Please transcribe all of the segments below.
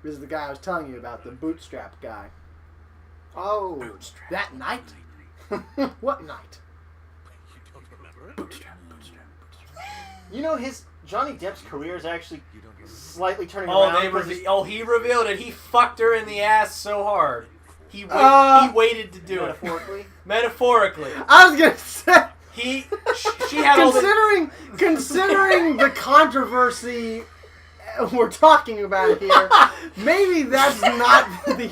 This is the guy I was telling you about, the bootstrap guy. Oh. Bootstrap. That night? What night? Bootstrap. You know, Johnny Depp's career is actually slightly turning around. He revealed it. He fucked her in the ass so hard. He waited to do it. Metaphorically. I was gonna say. She had considering the controversy we're talking about here, maybe that's not the.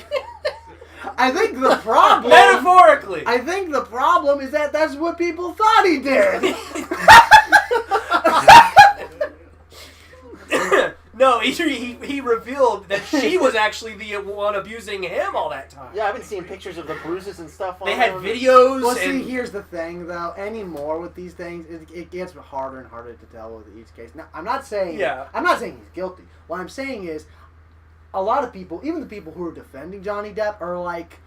I think the problem. Metaphorically. I think the problem is that that's what people thought he did. No, he revealed that she was actually the one abusing him all that time. Yeah, I've been seeing pictures of the bruises and stuff on They had videos. Well, see, here's the thing, though. Anymore with these things, it gets harder and harder to tell with each case. Now, I'm not saying he's guilty. What I'm saying is, a lot of people, even the people who are defending Johnny Depp, are like,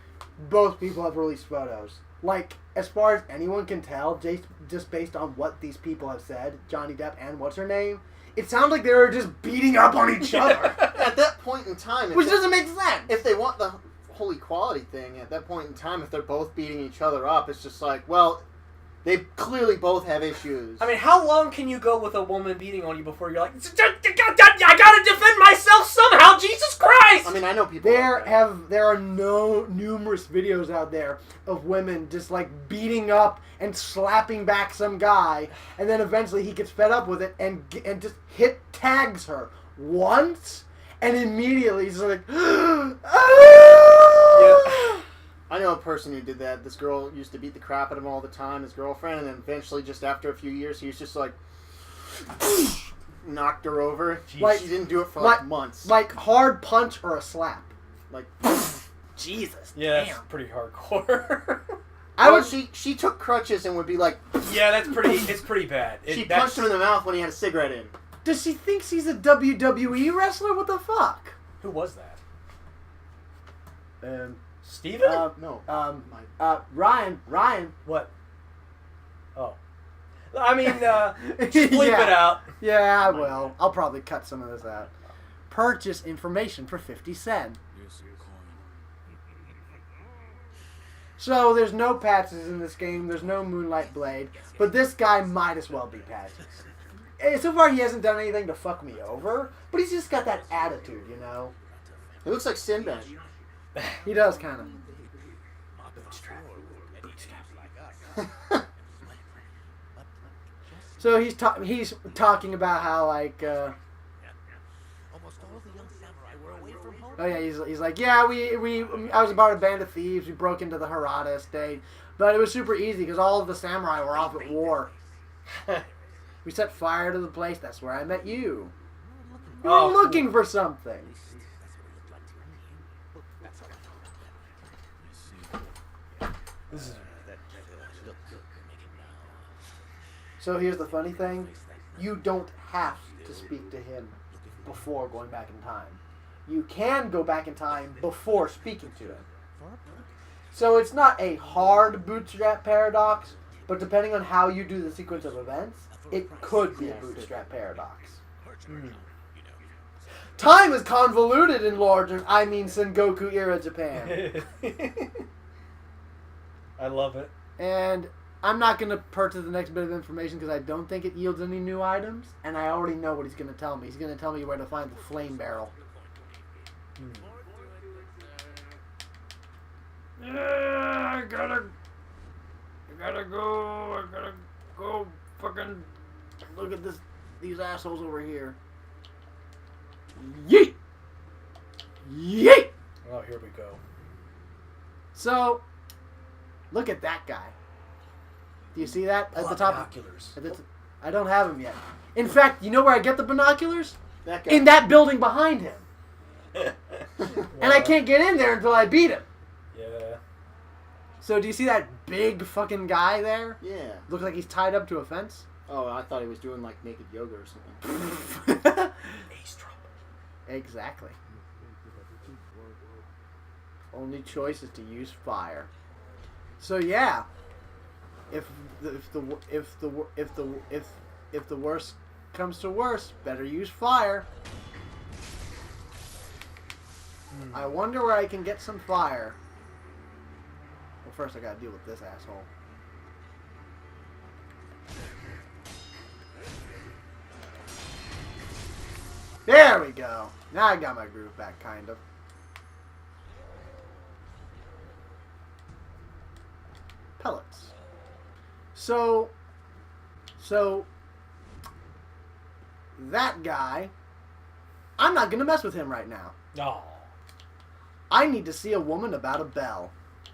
both people have released photos. Like, as far as anyone can tell, just based on what these people have said, Johnny Depp and what's her name, it sounds like they were just beating up on each other. At that point in time... Which doesn't make sense. If they want the whole equality thing, at that point in time, if they're both beating each other up, it's just like, well, they clearly both have issues. I mean, how long can you go with a woman beating on you before you're like, I gotta defend myself somehow, Jesus Christ! I mean, I know people... There are numerous videos out there of women just like beating up and slapping back some guy, and then eventually he gets fed up with it and just tags her once, and immediately he's like, Yeah. I know a person who did that. This girl used to beat the crap out of him all the time, his girlfriend, and then eventually, just after a few years, he was just like, knocked her over. She didn't do it for like months. Like hard punch or a slap. Like, Jesus. Yeah, damn. that's pretty hardcore. She took crutches and would be like... Yeah, it's pretty bad. She punched him in the mouth when he had a cigarette in. Does she think she's a WWE wrestler? What the fuck? Who was that? Steven? No. Ryan. What? Oh. I mean, bleep it out. Yeah, I will. I'll probably cut some of this out. Purchase information for 50 cents. So there's no patches in this game. There's no Moonlight Blade. But this guy might as well be patches. So far, he hasn't done anything to fuck me over. But he's just got that attitude, you know? It looks like Sinbad. He does, kind of. So he's talking about how, like... Oh yeah, he's like, yeah, I was about a band of thieves. We broke into the Harada estate, but it was super easy because all of the samurai were off at war. We set fire to the place. That's where I met you. You were looking for something. So here's the funny thing: you don't have to speak to him before going back in time. You can go back in time before speaking to him. So it's not a hard bootstrap paradox, but depending on how you do the sequence of events, it could be a bootstrap paradox. Time is convoluted in Sengoku era Japan. I love it. And I'm not going to purchase the next bit of information because I don't think it yields any new items, and I already know what he's going to tell me. He's going to tell me where to find the flame barrel. I gotta go fucking look at these assholes over here. Yeet! Yeet! Oh, here we go. So, look at that guy. Do you see that at the top? Binoculars. I don't have them yet. In fact, you know where I get the binoculars? That guy. In that building behind him. And I can't get in there until I beat him. Yeah. So do you see that big fucking guy there? Yeah. Looks like he's tied up to a fence. Oh, I thought he was doing like naked yoga or something. Ace drop. Exactly. Only choice is to use fire. So yeah, if the worst comes to worst, better use fire. I wonder where I can get some fire. Well, first I gotta deal with this asshole. There we go. Now I got my groove back, kind of. Pellets. So that guy, I'm not gonna mess with him right now. Oh. I need to see a woman about a bell.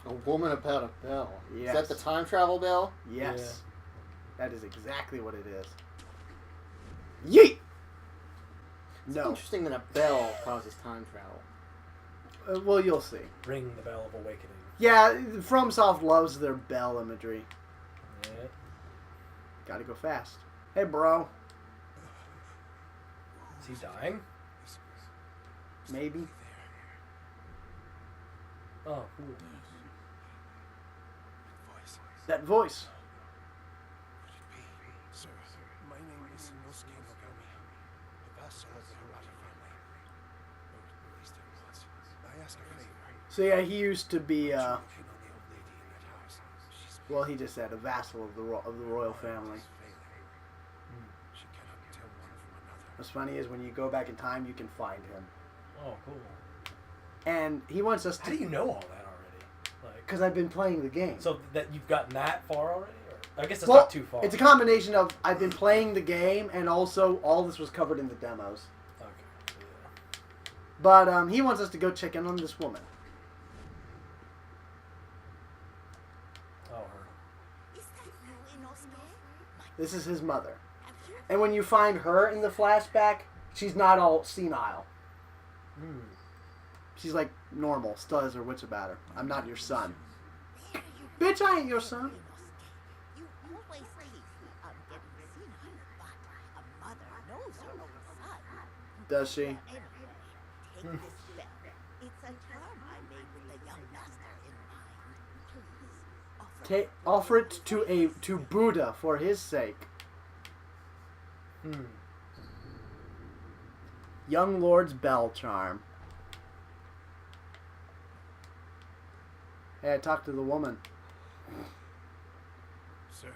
A woman about a bell? Yes. Is that the time travel bell? Yes. Yeah. That is exactly what it is. Yeet! It's No. interesting that a bell causes time travel. Well, you'll see. Ring the bell of awakening. Yeah, FromSoft loves their bell imagery. Yeah. Gotta go fast. Hey, bro. Is he dying? Maybe. Oh, cool. That voice. Sir, my name is Inosuke Nogami, a vassal of the Hirata family. Or at least I was. I ask a favor. So yeah, he used to be, Checking on the old lady in that house. She's well, he just said a vassal of the royal family. She cannot tell one from another. What's funny is when you go back in time, you can find him. Oh, cool. And he wants us How do to... you know all that already? Like, Because I've been playing the game. so that you've gotten that far already? Or, I guess it's Well, not too far. It's a combination of I've been playing the game and also all this was covered in the demos. Okay. Yeah. But he wants us to go check in on this woman. Oh, her. Is that you, Inosuke? This is his mother. Have you? And when you find her in the flashback, she's not all senile. Hmm. She's like normal, still has her wits about her. I'm not your son. There you Bitch, I ain't your son. Inosuke. You always keep on getting senile, but a mother knows her own son. Does she? Anyway, take this bell. It's a charm I made with the young master in mind. Please, Offer it to Buddha for his sake. Hmm. Young Lord's bell charm. Hey, I talked to the woman. Sir,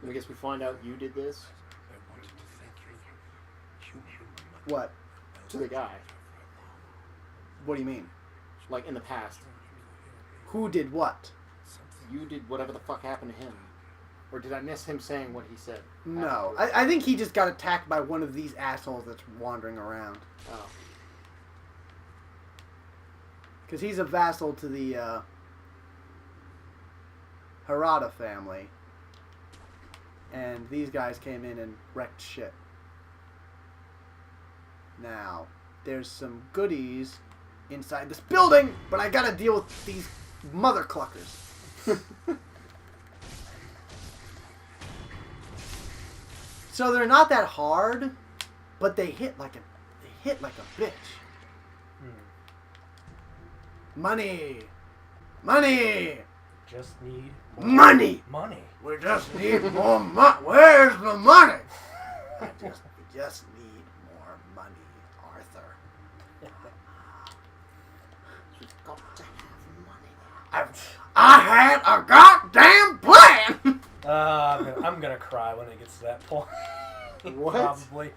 I guess we find out you did this I wanted to thank you. You knew my mother. What? to the guy. What do you mean? Like in the past. Who did what? You did whatever the fuck happened to him. Or did I miss him saying what he said? No. afterwards? I think he just got attacked by one of these assholes that's wandering around. Oh. Because he's a vassal to the Hirata family. And these guys came in and wrecked shit. Now, there's some goodies inside this building, but I gotta deal with these mother cluckers. So they're not that hard, but they hit like a bitch. Money! Money! Just need more Money! money. We just need more money. Where's the money? We just need more money, Arthur. You've got to have money. I had a goddamn plan! I'm gonna cry when it gets to that point. What? Probably.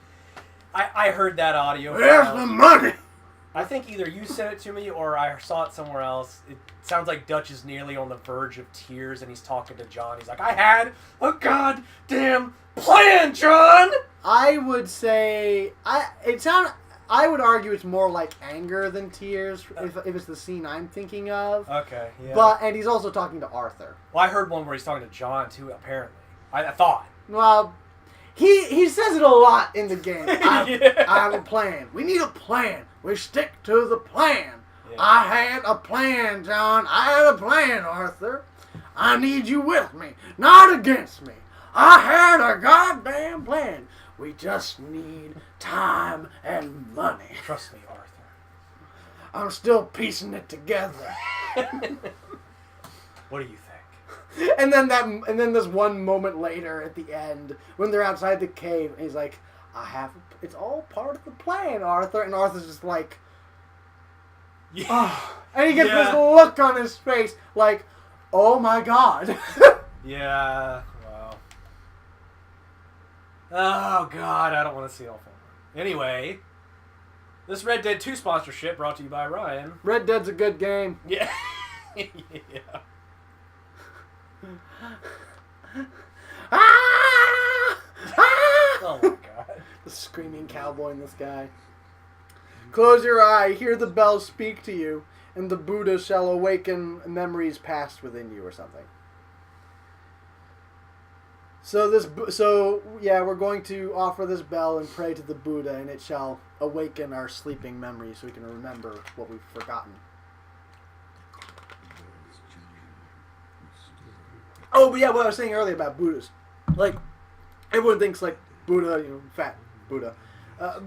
I heard that audio. Where's file. the money? I think either you sent it to me or I saw it somewhere else. It sounds like Dutch is nearly on the verge of tears and he's talking to John. He's like, I had a goddamn plan, John! I would say I would argue it's more like anger than tears if it's the scene I'm thinking of. Okay, yeah. And he's also talking to Arthur. Well, I heard one where he's talking to John too, apparently. I thought. Well, he says it a lot in the game. Yeah. I have a plan. We need a plan. We stick to the plan. Yeah. I had a plan, John. I had a plan, Arthur. I need you with me, not against me. I had a goddamn plan. We just need time and money. Trust me, Arthur. I'm still piecing it together. What do you think? And then this one moment later at the end when they're outside the cave, and he's like, it's all part of the plan, Arthur. And Arthur's just like, Yeah. Oh, and he gets this look on his face like, oh my god. Yeah. Wow. Oh god, I don't want to see all four. Anyway, this Red Dead 2 sponsorship brought to you by Ryan. Red Dead's a good game. Yeah. Yeah. Ah! Ah! Oh my god. The screaming cowboy in the sky. Close your eye, hear the bells speak to you, and the Buddha shall awaken memories past within you, or something. So we're going to offer this bell and pray to the Buddha, and it shall awaken our sleeping memories so we can remember what we've forgotten. Oh, but yeah, what I was saying earlier about Buddhas. Like, everyone thinks, like, Buddha, fat Buddha.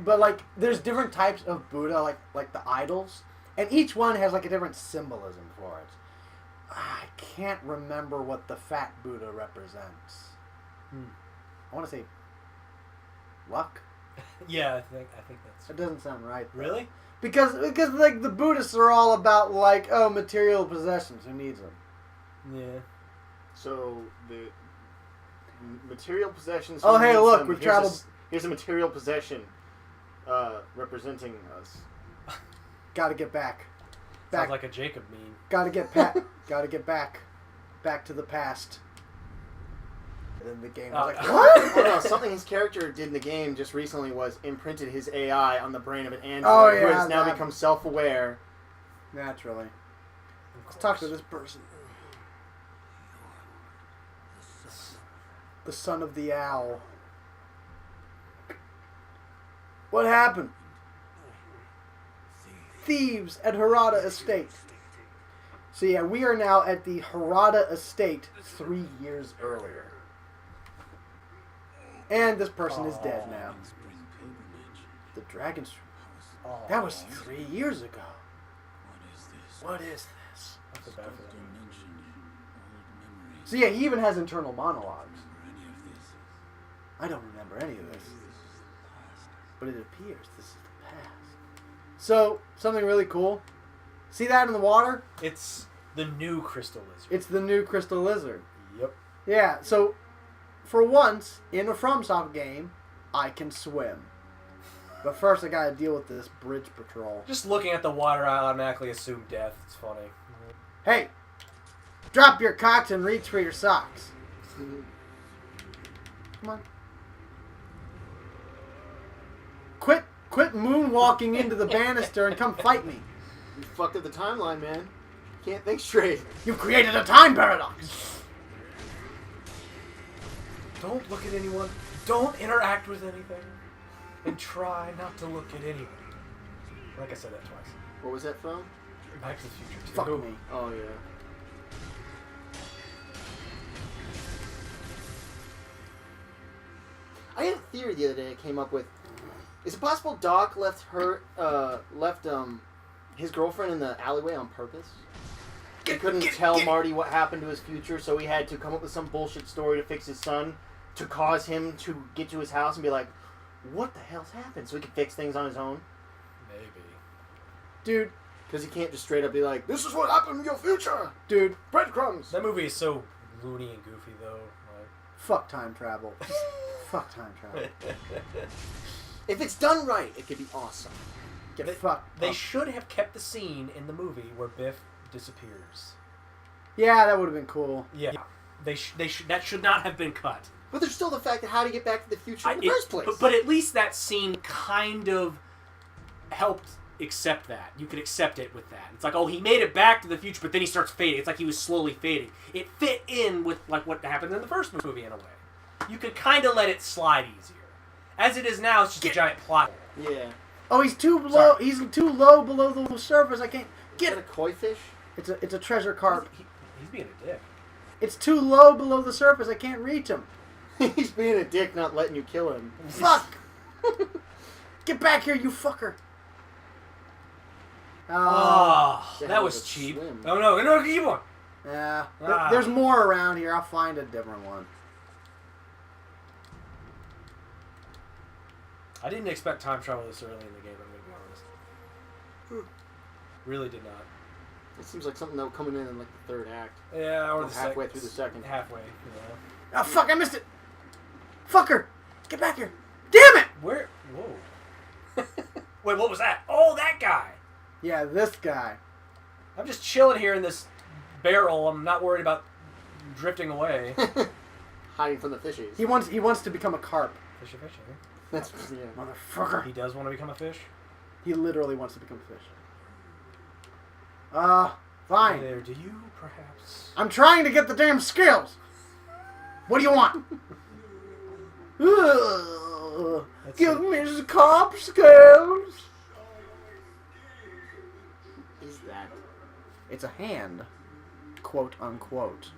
But, like, there's different types of Buddha, like the idols. And each one has, like, a different symbolism for it. I can't remember what the fat Buddha represents. I want to say luck. Yeah, I think that's. That doesn't sound right, though. Really? Because like the Buddhists are all about like material possessions. Who needs them? Yeah. So the material possessions. Oh, hey, look, we've traveled. Here's a material possession representing us. Gotta get back. Sounds like a Jacob meme. Gotta get back to the past. And then the game was like, what? Oh no, something his character did in the game just recently was imprinted his AI on the brain of an android who has now become self-aware. Naturally. Let's talk to this person. The son of the owl. What happened? Thieves at Harada Estate. So yeah, we are now at the Harada Estate 3 years earlier. And this person is dead now. The Dragon's... That was 3 years ago. What is this? So yeah, he even has internal monologues. I don't remember any of this. But it appears this is the past. So, something really cool. See that in the water? It's the new crystal lizard. It's the new crystal lizard. Yep. Yeah, so for once in a FromSoft game, I can swim. But first I gotta deal with this bridge patrol. Just looking at the water, I automatically assume death. It's funny. Hey! Drop your cocks and reach for your socks. Come on. Quit moonwalking into the banister and come fight me. You fucked up the timeline, man. Can't think straight. You created a time paradox. Don't look at anyone. Don't interact with anything. And try not to look at anyone. Like I said that twice. What was that from? Back to the Future 2. Fuck me. Oh, yeah. I had a theory the other day I came up with. Is it possible Doc left his girlfriend in the alleyway on purpose? He couldn't tell Marty what happened to his future, so he had to come up with some bullshit story to fix his son, to cause him to get to his house and be like, what the hell's happened? So he could fix things on his own? Maybe. Dude. Because he can't just straight up be like, this is what happened in your future! Dude. Breadcrumbs! That movie is so loony and goofy, though. Like... Fuck time travel. Fuck time travel. If it's done right, it could be awesome. Get fucked. They should have kept the scene in the movie where Biff disappears. Yeah, that would have been cool. Yeah. That should not have been cut. But there's still the fact that how to get back to the future in the first place. But at least that scene kind of helped accept that. You could accept it with that. It's like, oh, he made it back to the future, but then he starts fading. It's like he was slowly fading. It fit in with like what happened in the first movie in a way. You could kind of let it slide easier. As it is now, it's just a giant plot. Yeah. Oh, he's too low. He's too low below the surface. I can't get Is that a koi fish? It's a treasure carp. He's being a dick. It's too low below the surface. I can't reach him. He's being a dick, not letting you kill him. Fuck! Get back here, you fucker! Oh, that was cheap. Swim. Oh no, keep on. Yeah, there's more around here. I'll find a different one. I didn't expect time travel this early in the game, I'm going to be honest. Really did not. It seems like something that would come in like the third act. Yeah, or halfway through the second. Halfway, you know. Oh, fuck, I missed it! Fucker! Get back here! Damn it! Where? Whoa. Wait, what was that? Oh, that guy! Yeah, this guy. I'm just chilling here in this barrel. I'm not worried about drifting away. Hiding from the fishes. He wants to become a carp. Fishy, fishy. That's Motherfucker. He does want to become a fish? He literally wants to become a fish. Fine. Hey there, do you perhaps... I'm trying to get the damn scales! What do you want? Give me the carp scales! Is that? It's a hand. Quote unquote.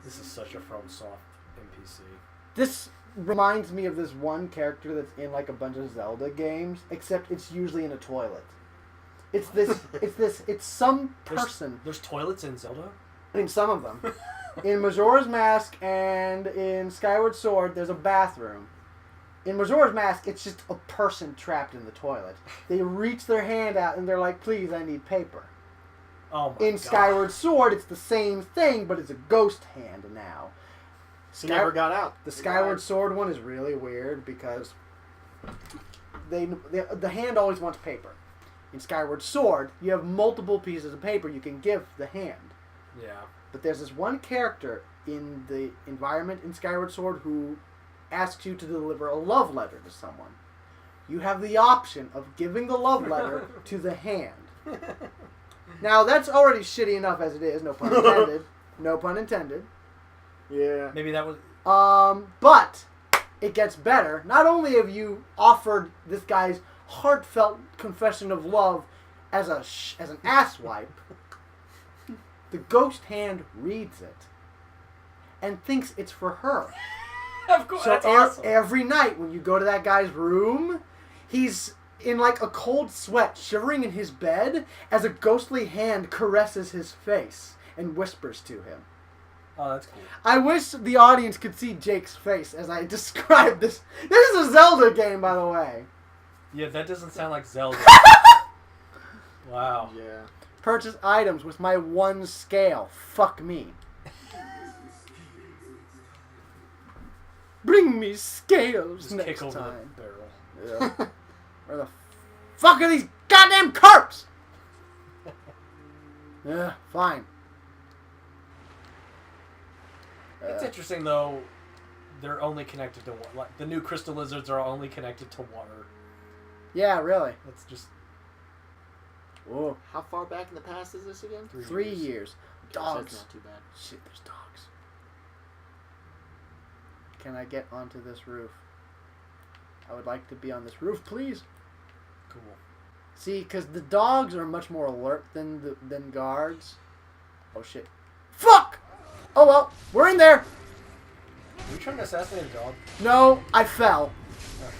This is such a FromSoft NPC. This reminds me of this one character that's in like a bunch of Zelda games, except it's usually in a toilet. It's some person. There's toilets in Zelda? In some of them. In Majora's Mask and in Skyward Sword, there's a bathroom. In Majora's Mask, it's just a person trapped in the toilet. They reach their hand out and they're like, please, I need paper. Oh my In Skyward Sword, it's the same thing, but it's a ghost hand now. He never got out. The Skyward Sword one is really weird because the hand always wants paper. In Skyward Sword, you have multiple pieces of paper you can give the hand. Yeah. But there's this one character in the environment in Skyward Sword who asks you to deliver a love letter to someone. You have the option of giving the love letter to the hand. Now, that's already shitty enough as it is, no pun intended. No pun intended. Yeah. Maybe that was... But it gets better. Not only have you offered this guy's heartfelt confession of love as an asswipe, the ghost hand reads it and thinks it's for her. Of course, so that's awesome. Every night when you go to that guy's room, he's in like a cold sweat, shivering in his bed as a ghostly hand caresses his face and whispers to him. Oh, that's cool. I wish the audience could see Jake's face as I describe this. This is a Zelda game, by the way. Yeah, that doesn't sound like Zelda. Wow. Yeah. Purchase items with my one scale. Fuck me. Bring me scales Just next kick over time. the barrel. Yeah. Where the fuck are these goddamn carps? Yeah, fine. It's interesting though. They're only connected to water. Like the new crystal lizards are only connected to water. Yeah, really. That's just Whoa. How far back in the past is this again? 3 years. Dogs. That's not too bad. Shit, there's dogs. Can I get onto this roof? I would like to be on this roof, please. cool. See, because the dogs are much more alert than guards. Oh shit. Fuck! Oh well, we're in there. Are you trying to assassinate a dog? No, I fell. Okay.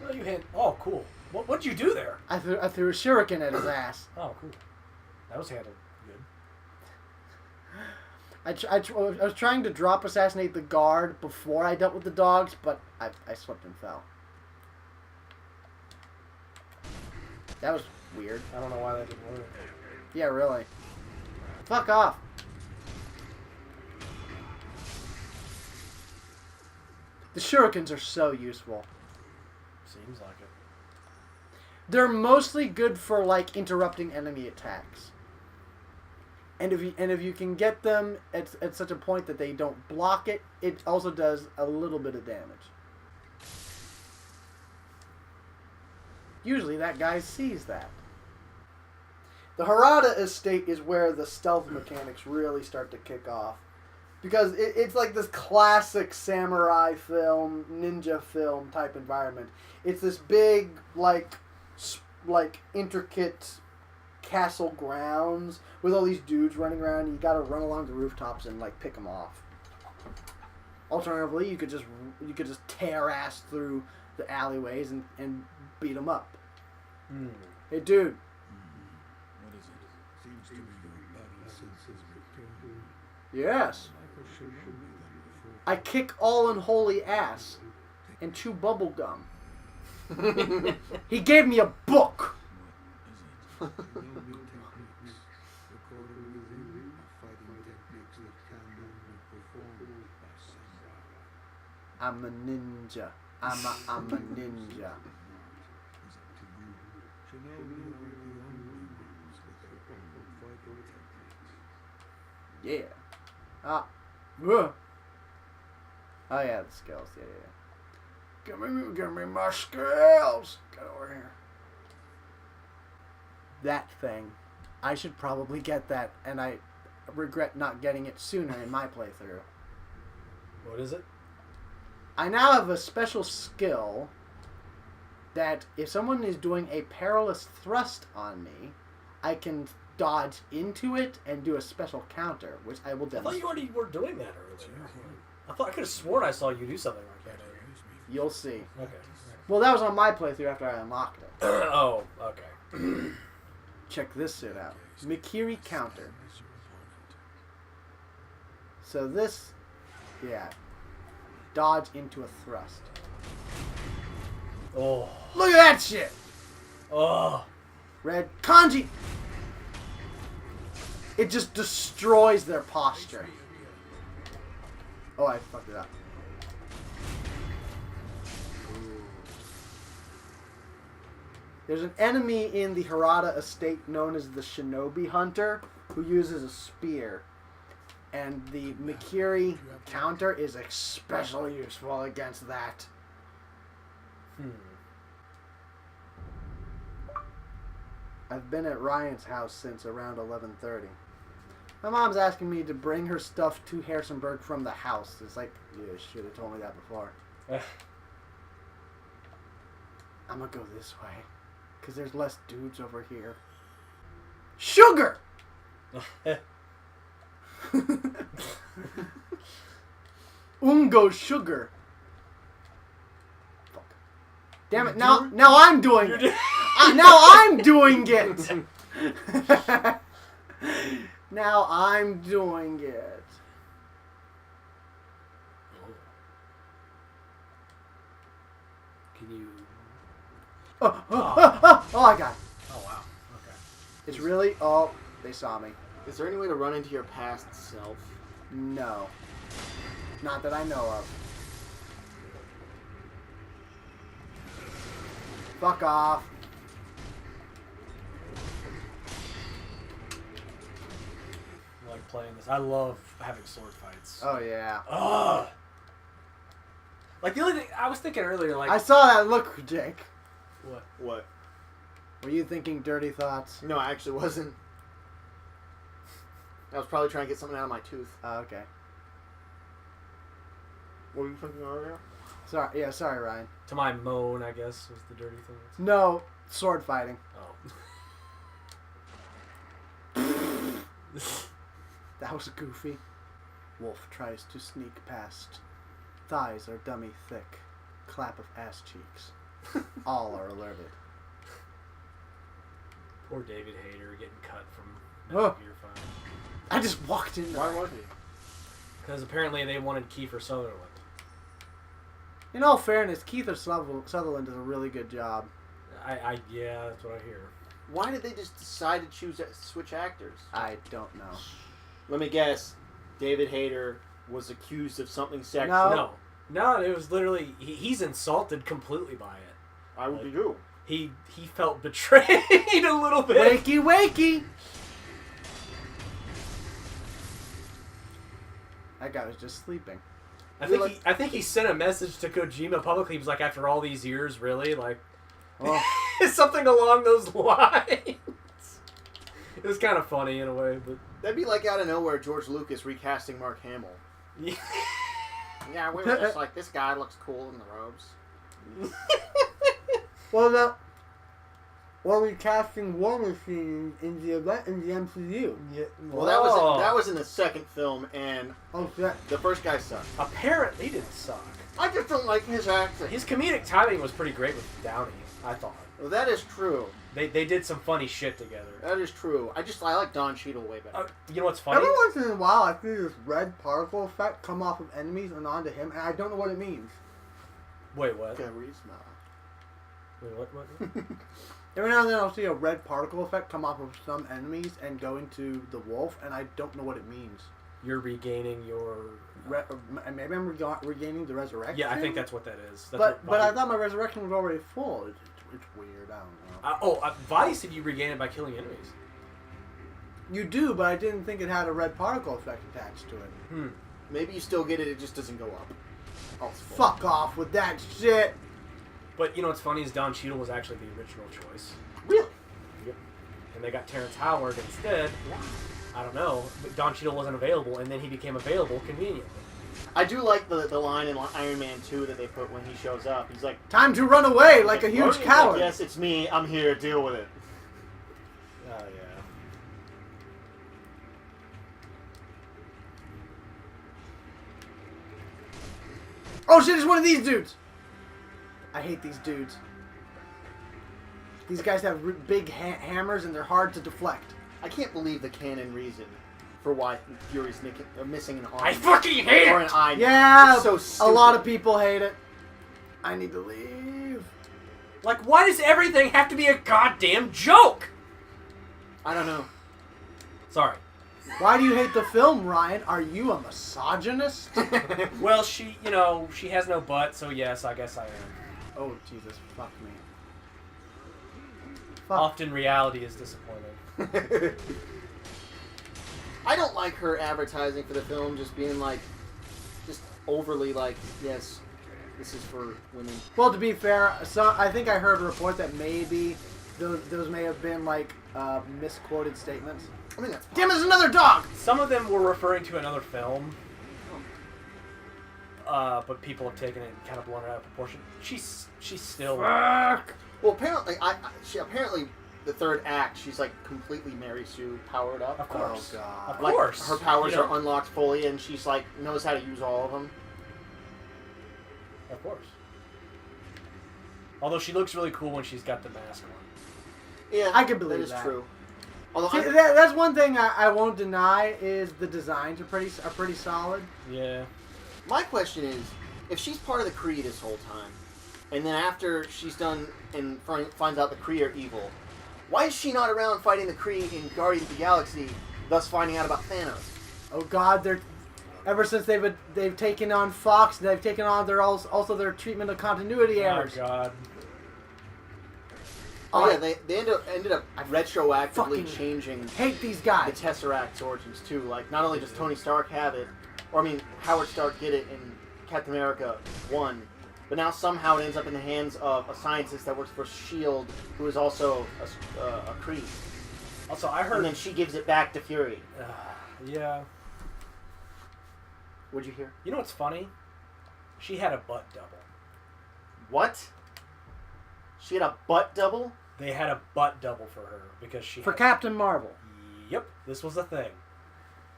Oh, you hit. Oh, cool. What'd you do there? I threw a shuriken at his ass. Oh, cool. That was handled good. I was trying to drop assassinate the guard before I dealt with the dogs, but I slipped and fell. That was weird. I don't know why that didn't work. Yeah, really. Fuck off. The shurikens are so useful. Seems like it. They're mostly good for like interrupting enemy attacks. And if you can get them at such a point that they don't block it, it also does a little bit of damage. Usually that guy sees that. The Harada estate is where the stealth mechanics really start to kick off. Because it's like this classic samurai film, ninja film type environment. It's this big, like intricate castle grounds with all these dudes running around. And you gotta run along the rooftops and like pick them off. Alternatively, you could just tear ass through the alleyways and beat them up. Mm. Hey, dude. What is it? Seems to be your battle senses returned. Yes. Michael showed me them before. I kick all unholy ass and chew bubble gum. He gave me a book. I'm a ninja. I'm a ninja. Yeah. Ah. Oh yeah, the skills. Yeah. Give me my skills. Get over here. That thing. I should probably get that, and I regret not getting it sooner in my playthrough. What is it? I now have a special skill that if someone is doing a perilous thrust on me, I can dodge into it and do a special counter, which I will I thought demonstrate. you already were doing that earlier. I could have sworn I saw you do something like that earlier. You'll see. Okay. Well, that was on my playthrough after I unlocked it. Oh, okay. Check this shit out. Mikiri counter. So this, yeah. Dodge into a thrust. Oh. Look at that shit! Oh. Red kanji! It just destroys their posture. Oh, I fucked it up. There's an enemy in the Harada estate known as the Shinobi Hunter who uses a spear. And the Mikiri counter is especially useful against that. I've been at Ryan's house since around 11:30. My mom's asking me to bring her stuff to Harrisonburg from the house. It's like, you should have told me that before. I'm gonna go this way. Because there's less dudes over here. Sugar! Ungo sugar. Fuck. Damn it! Now I'm doing it. Now I'm doing it. Now I'm doing it. Can you? Oh, I got it. Oh wow. Okay. It's really. Oh, they saw me. Is there any way to run into your past self? No. Not that I know of. Fuck off. I like playing this. I love having sword fights. Oh, yeah. Ugh. Like the only thing I was thinking earlier, like I saw that look, Jake. What? Were you thinking dirty thoughts? No, I actually wasn't. I was probably trying to get something out of my tooth. Oh, okay. What were you thinking earlier? Sorry, Ryan. To my moan, I guess, was the dirty thing. No, sword fighting. Oh. That was goofy. Wolf tries to sneak past. Thighs are dummy thick. Clap of ass cheeks. All are alerted. Poor David Hayter getting cut from Oh. Metal Gear 5. I just walked in. Why was he? Because apparently they wanted Kiefer Sutherland. In all fairness, Keith Sutherland does a really good job. Yeah, that's what I hear. Why did they just decide to switch actors? I don't know. Let me guess. David Hayter was accused of something sexual. No, it was literally he's insulted completely by it. Why would you? He felt betrayed a little bit. Wakey, wakey! That guy was just sleeping. I think he sent a message to Kojima publicly. He was like, after all these years, really? Like, something along those lines. It was kind of funny in a way, but... That'd be like out of nowhere George Lucas recasting Mark Hamill. Yeah, Yeah, we were just like, this guy looks cool in the robes. Well, we're casting War Machine in the MCU. Yeah. Well, that was in the second film, and the first guy sucked. Apparently he didn't suck. I just don't like his accent. His comedic timing was pretty great with Downey, I thought. Well, that is true. They did some funny shit together. That is true. I like Don Cheadle way better. You know what's funny? Every once in a while, I see this red particle effect come off of enemies and onto him, and I don't know what it means. Wait, what? Charisma. Wait, what? Every now and then I'll see a red particle effect come off of some enemies and go into the wolf, and I don't know what it means. You're regaining your... Maybe I'm regaining the resurrection? Yeah, I think that's what that is. But I thought my resurrection was already full. It's weird. I don't know. Vadi said you regain it by killing enemies. You do, but I didn't think it had a red particle effect attached to it. Maybe you still get it, it just doesn't go up. Oh, fuck off with that shit! But you know what's funny is Don Cheadle was actually the original choice. Really? Yep. And they got Terrence Howard instead. I don't know, but Don Cheadle wasn't available, and then he became available conveniently. I do like the line in Iron Man 2 that they put when he shows up. He's like, "Time to run away like a huge coward." Like, yes, it's me. I'm here. Deal with it. Oh, yeah. Oh shit, it's one of these dudes! I hate these dudes. These guys have big hammers and they're hard to deflect. I can't believe the canon reason for why Fury's missing an arm. I fucking hate or it! An eye. Yeah, it's so stupid. A lot of people hate it. I need to leave. Like, why does everything have to be a goddamn joke? I don't know. Sorry. Why do you hate the film, Ryan? Are you a misogynist? Well, she has no butt, so yes, I guess I am. Oh, Jesus, fuck me. Fuck. Often reality is disappointing. I don't like her advertising for the film just being like, just overly like, yes, this is for women. Well, to be fair, I think I heard a report that maybe those may have been like misquoted statements. I mean, that's damn, there's another dog! Some of them were referring to another film. But people have taken it and kind of blown it out of proportion. She's still... Fuck! Well, apparently, apparently the third act, she's like completely Mary Sue powered up. Of course. Oh, God. Of like, course. her powers are unlocked fully, and she's like, knows how to use all of them. Of course. Although she looks really cool when she's got the mask on. Yeah, I can believe that is that. true. Although See, that's one thing I won't deny is the designs are pretty solid. Yeah. My question is, if she's part of the Kree this whole time, and then after she's done and finds out the Kree are evil, why is she not around fighting the Kree in Guardians of the Galaxy, thus finding out about Thanos? Oh God, ever since they've taken on Fox, they've taken on also their treatment of continuity errors. Oh God. Oh yeah, they ended up retroactively changing. Hate these guys. The Tesseract's origins too. Like not only does Tony Stark have it, or I mean Howard Stark get it in Captain America 1, but now somehow it ends up in the hands of a scientist that works for S.H.I.E.L.D. who is also a Kree. Also, I heard. And then she gives it back to Fury. Yeah. What'd you hear? You know what's funny? She had a butt double. What? She had a butt double? They had a butt double for her because she for Captain Marvel. Yep, this was the thing.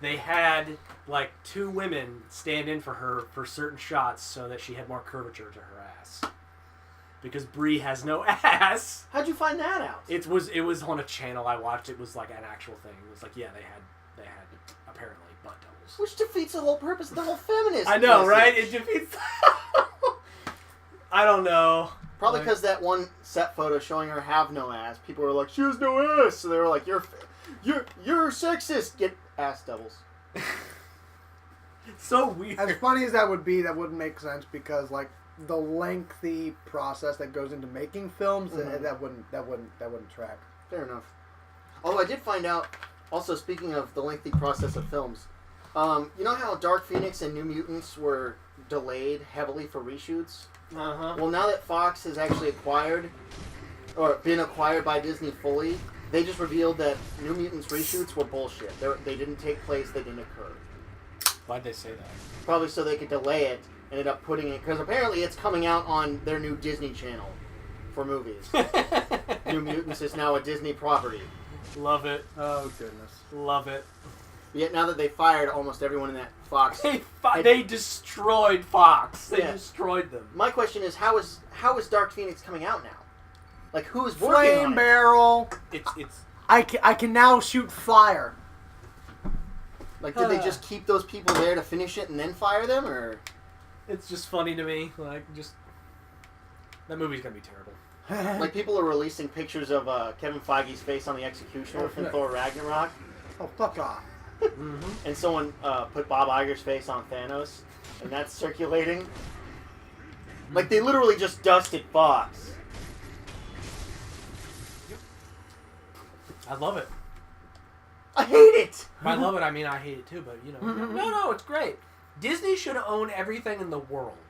They had like 2 women stand in for her for certain shots so that she had more curvature to her ass. Because Brie has no ass. How'd you find that out? It was on a channel I watched. It was like an actual thing. It was like, yeah, they had apparently butt doubles. Which defeats the whole purpose of the whole feminist. I know, message. right? It defeats. I don't know. Probably because that one set photo showing her have no ass, people were like, she has no ass. So they were like, you're sexist. Get ass doubles. So weird. As funny as that would be, that wouldn't make sense because like the lengthy process that goes into making films, that wouldn't track. Fair enough. Although I did find out, also speaking of the lengthy process of films, you know how Dark Phoenix and New Mutants were delayed heavily for reshoots? Uh-huh. Well, now that Fox has actually been acquired by Disney fully, they just revealed that New Mutants reshoots were bullshit. They didn't take place, they didn't occur. Why'd they say that? Probably so they could delay it, ended up putting it, because apparently it's coming out on their new Disney Channel for movies. New Mutants is now a Disney property. Love it. Oh goodness. Love it. Yet now that they fired almost everyone in that Fox... They destroyed Fox. They destroyed them. My question is, how is Dark Phoenix coming out now? Like, who is working on Flame it? barrel. It's. I can now shoot fire. Like, did they just keep those people there to finish it and then fire them, or? It's just funny to me. Like, that movie's gonna be terrible. Like, people are releasing pictures of Kevin Feige's face on the Executioner from Thor Ragnarok. Oh, fuck off. And someone put Bob Iger's face on Thanos, and that's circulating. Like, they literally just dusted Fox. I love it. I hate it! By love it, I mean I hate it too, but, you know. No, it's great. Disney should own everything in the world.